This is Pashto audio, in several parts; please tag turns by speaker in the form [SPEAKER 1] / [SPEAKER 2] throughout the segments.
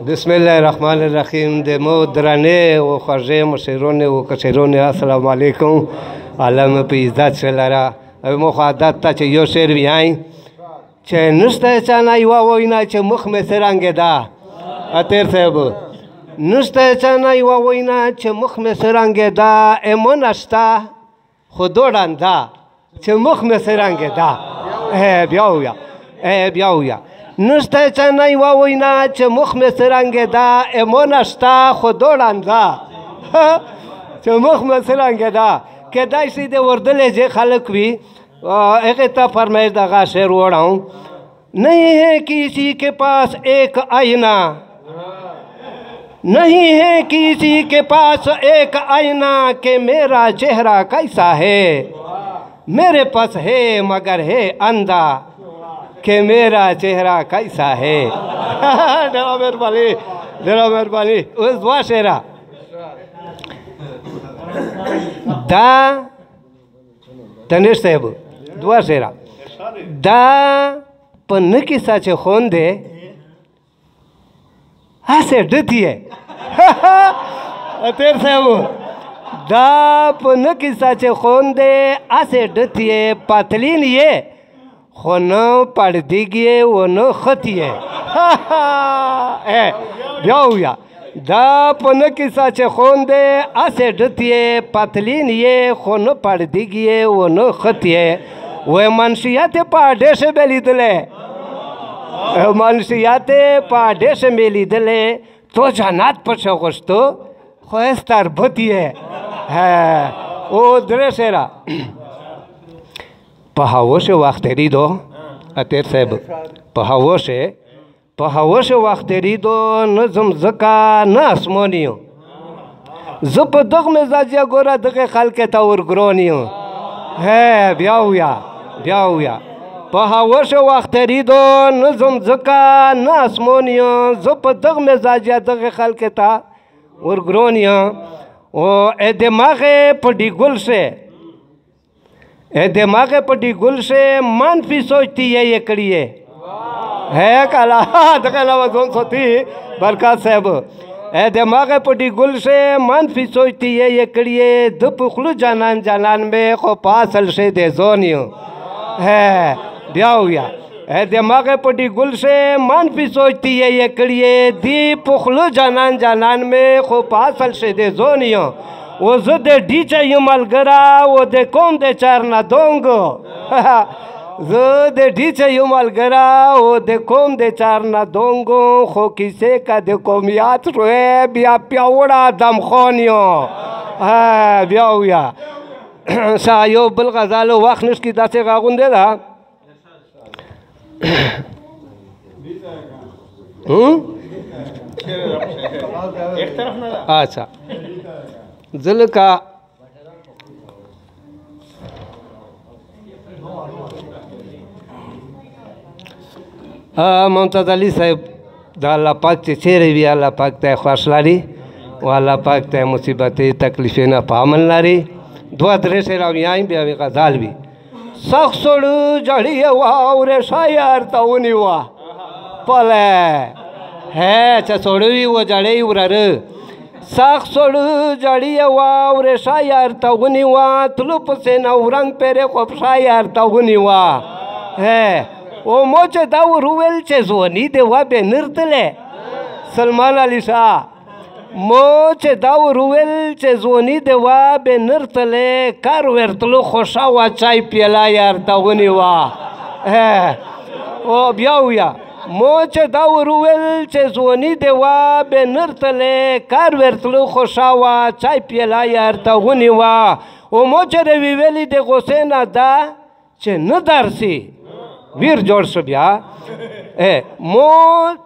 [SPEAKER 1] بسم الله الرحمن الرحیم. د مو درنې او خوږې مشرونې او کشرونې السلام علیکم. الله په عزت شلره مو خو عادت ته چې یو شعر ویایم چې نشته چا نه یوه وینا چې مخ مې څرنګې ده. اتیر صاحب نشته چا نه یوه وینا چې مخ مې څرنګې ده. امو نشته خو دوړنده چې مخ مې څرنګې ده. بیا وویه بیا وویه نشته چا نه یوه وینا چې مخ مې څرنګې ده. امو نشته خو دوړنده چې مخ مې څرنګې ده. کیدای شي د اردلې چې خلک وي هغې ته فرمایش دغه شعر وړاؤں. نہیں ہے کسی کے پاس ایک آئینہ نہیں ہے کسی کے پاس ایک آئینہ کہ میرا چہرہ کیسا ہے. میرے پاس ہے مگر ہے اندھا کہ میرا چہرہ کیسا ہے. ډېره مهرباني ډېره مهرباني. اوس دوه شعره دا دانش صاحب دوه شعره دا په نه کیسه چې خوند دی هسې ډتې یې. اتیر صاحب دا په نه کیسه چې خوند دی هسې ډتې یې. پتلین یې خو نه پړدیږ یې و نه خط یې. بیا وویه دا په نه کیسه چې خوند دی هسې ډتې یې. پتلین یې خو نه پړدیږ یې و نه خط یې. و منشیت په اډیشه به لیدلی منشیت په اډیشه مې لیدلی. تو جنت پسې غوښتو خو هېڅ تربت یې. او درې شعره په هوش وخت تېرېدو. اتیر صاحب په هوش وخت تېرېدو نه ځم ځکه نه اسمان یم. زه په دغه مزاجیه ګوره دغې خلکې ته ورګرون یم. بیا وویه بیا وویه په هوش وخت تېرېدو نه ځم ځکه نه اسمان یم. زه په دغه مزاجیه دغې خلکې ته ورګرون یم. او دماغ پډی گل سے دماغ پډی گل سے منفی سوچتی ہے کڑی ہے کالا دغه وزن سوتی برکات صاحب. دماغ پډی گل سے منفی سوچتی ہے کڑی ہے. د پخلو جانان جانان میں خو پاسل سے دے زونیو. بیا وویه دماغ پډی گل سے منفی سوچتی ہے یہ کڑیے. دی پخلو جانان جانان میں خو پاسل سے دے زونیو. و زه د ډیچه یم ملګره و د کوم د چار نه دونګو. زه د ډیچه یم ملګره و د کوم د چار نه دونګو. خو کیسې کا د قومیات شوې بیا پیاوړه دمخون یو. بیا وویه سا یو بل غزالو وخت نشکي داسې غاغونډې ده. اچھا زه لکه ممتاز علي صاحب د الله پاک چې چیرې وي الله پاک ته خوښ لري او الله پاک ته مصیبتې تکلیفې نه په امن لري. دوه درې شعر ویایم بیا وی غزال وي. سخت سړو جړی واورې شاعر ته ونیوه پله چې سړو وي و جړی وراره. سخت سړو جړی واورې شاعر ته ونیوه. تلو پسې نه ورنګ پرې خوب شاعر ته ونیوه. او مو چې دا ور وویل چې ځواني دې وه بې نرتلی. سلمان علي شاه مو چې دا ور وویل چې ځواني دې وه بې نرتلی. کار ورتلو خوښه وه چای پیاله یار ته ونیوه. او بیا وویه مو چې دا ور وویل چې ځواني دې وه بې نرتلی. کار ورتلو خوښه وه چای پیاله یار ته ونیوه. او مو چې روي ویلي د غوسې نه ده چې نه درسي ویر جوړ شو بیا. مو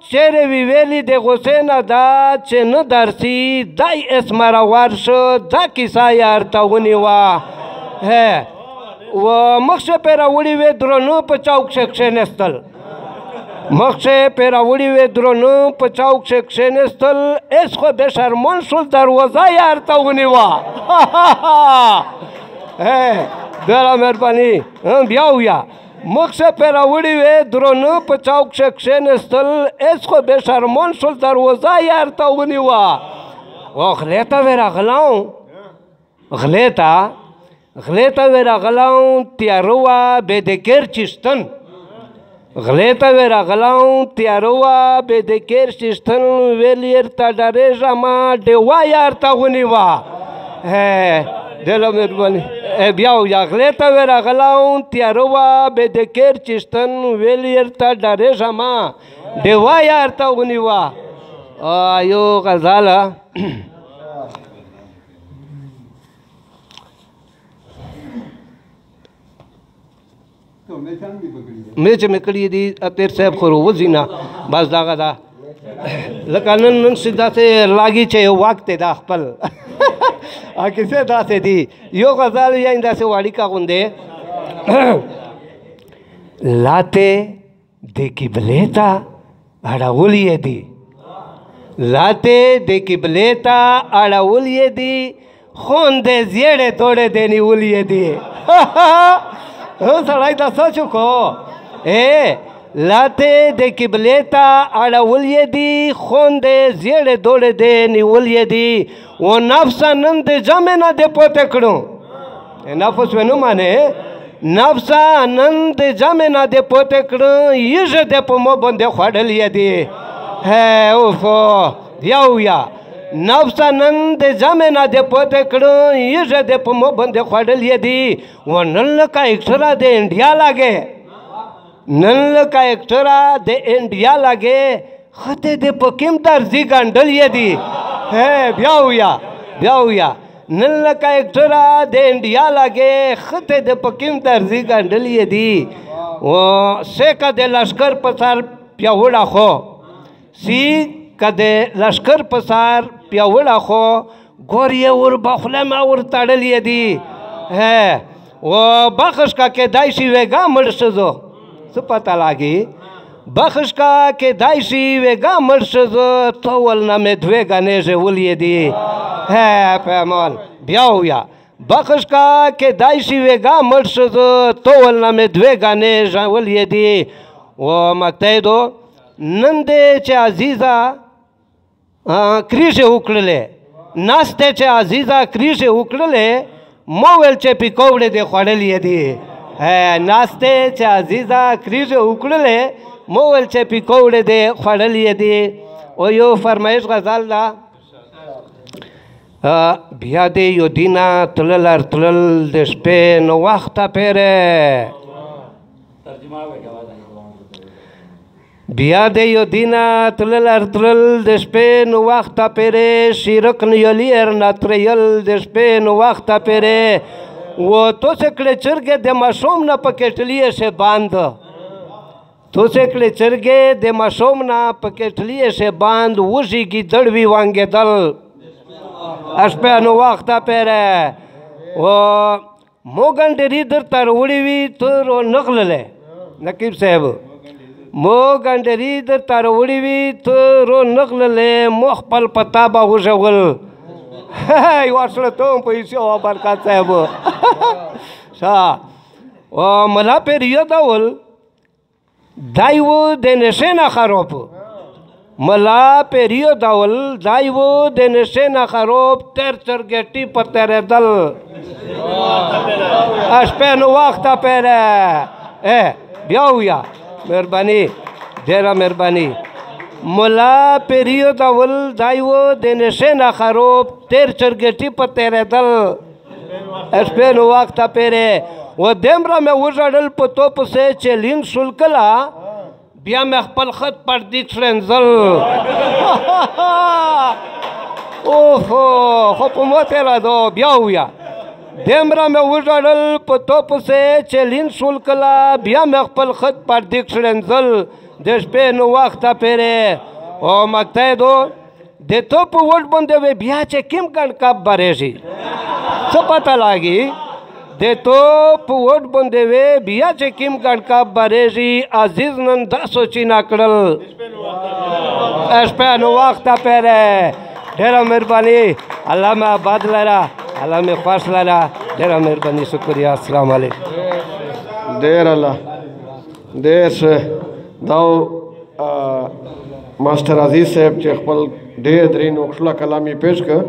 [SPEAKER 1] چیرې وی ویلي د غوسې نه ده چې نه درسي. دای اسمره ورشه دا کیسه یار ته ونیوه. و مخشه پې راوړي وې درنو په چوک کښې کښېنستل. مخشه پې راوړي وې درنو په چوک کښې کښېنستل. ایس خو بې شرمن شول دروازه یار ته ونیوه. ډېره مهرباني بیا ویا مخ څه پې راوړي وې درونه په چوک ښه کښېنستل هېڅ خو بې شرمون شول دروازه یې ورته ونیوه او غلې ته وې راغلم غلې ته وې راغلم تیاره وه بې د کیر چیشتن غلې ته وې راغلم تیاره وه بې د کیر چیشتن ویل یې ورته ډارېږمه ډېوه یې ورته ونیوه ډېره مهرباني بیا ویا غلې ته وې راغلم تیاره وه بې د کیر چیشتن ویل یې ورته ډارېږمه ډېوه یې ورته ونیوه یو غزاله میچ مې کړي دي اتیر صاحب خو روځي نه بس دغه ده لکه نن چې داسې لاګي چې یو وخت دی دا خپل کیسې داسې دي یو غزل یا داسې واړیکه غوندې لاتے د قبلې ته اړولې دي لاتے د قبلې ته اړولې دي خوندې زیړې توړې دې نیولې دي سړی دا څه چوکو لاتے د قبلې ته اړولې دي خوندې زیړې دوړې دې نیولې دي و نفس نن د جمع نه دې پوته کړو نفس ونه مانه نفس نن د جمع نه دې پوته کړو یې دې په مو باندې خوړلې دي اوف یا نفس نن د جمع نه دې پوته کړو یې دې په مو باندې خوړلې دي و نن لکه اکثره د انډیا لاګې نن لکه اکټره د انډیا لګې خطې د پکیم درځي ګنډلې دي بیا ویا نن لکه اکټره د انډیا لګې خطې د پکیم درځي ګنډلې دي و سیکه د لشکر په سر پیاوړه خو سیکه د لشکر په سر پیاوړه خو ګور یې ور بخله ما ور تړلې دي و بخش کا کېدای شي وېګا مړ شزو څه پته لاګي بخش کا کېدای شي وېګا مړ شزو تو ول نه مې دوې غنې ژولې دي پیمال بیا ویا بخش کا کېدای شي وېګا مړ شزو تو ول نه مې دوې غنې ژولې دي و مکتیدو نن دې چې عزیزه کریشه وکړلې ناسته چې عزیزه کریشه وکړلې مو ویل چې پکوړې دې خوړلې دي ناسته چې عزیزه کریشه وکړلې مو ویل چې پکوړې دې خوړلې دي او یو فرمایش غزل ده بیا دې یو دینه تلل د شپې نو وخته پیره بیا دې یو دینه تلل د شپې نو وخته پیره شیرک نیلی ارناتریل د شپې نو وخته پیره و تو سے کړه چرګې د ماشوم نه پکټلیه شه باند تو سے کړه چرګې د ماشوم نه پکټلیه شه باند وږي کی دړوي وانګېدل اشپه نو وخته پیره و مو ګنډري در تر وړي وي تر نغلله نقیب صاحب مو ګنډري در تر وړي وي تر نغلله مخ خپل پتا به وژول یو سره ته پیسې او برکات صاحب او ملا پیریو داول دایو د نشه نه خراب ملا پیریو داول دایو د نشه نه خراب تر چرګټي پتر دل اشپه نو وخت پیره بیا ویا مهرباني ډیره مهرباني ملا پیریو داول دایو د نشه نه خراب تر چرګټي پتر دل اشپه نو وخت پیره و دمره مې وژړل په تو پسې چې لین شول کله بیا مې خپل خط پر دیک شرنزل اوف خو په موته را دو بیا ویا دمره مې وژړل په تو پسې چې لین شول کله بیا مې خپل خط پر دیک شرنزل د شپې نو وخت پیره او مکتیدو د تو په وټ باندې بیا چې کیم ګڼ کب برېږي څه پته لاګي د تو په وټ باندې وې بیا چې کیم ګڼ کب برېږي عزیز نن دا سوچي نه کړل اشپه نو وخت پیره ډېره مهرباني الله مې آباد لره الله مې خوښ لره ډېره مهرباني شکریہ السلام علیکم
[SPEAKER 2] ډېر الله ډېر ښه دا ماسټر عزیز صاحب چې خپل ډېر درې نقطه کلام یې پیش کړ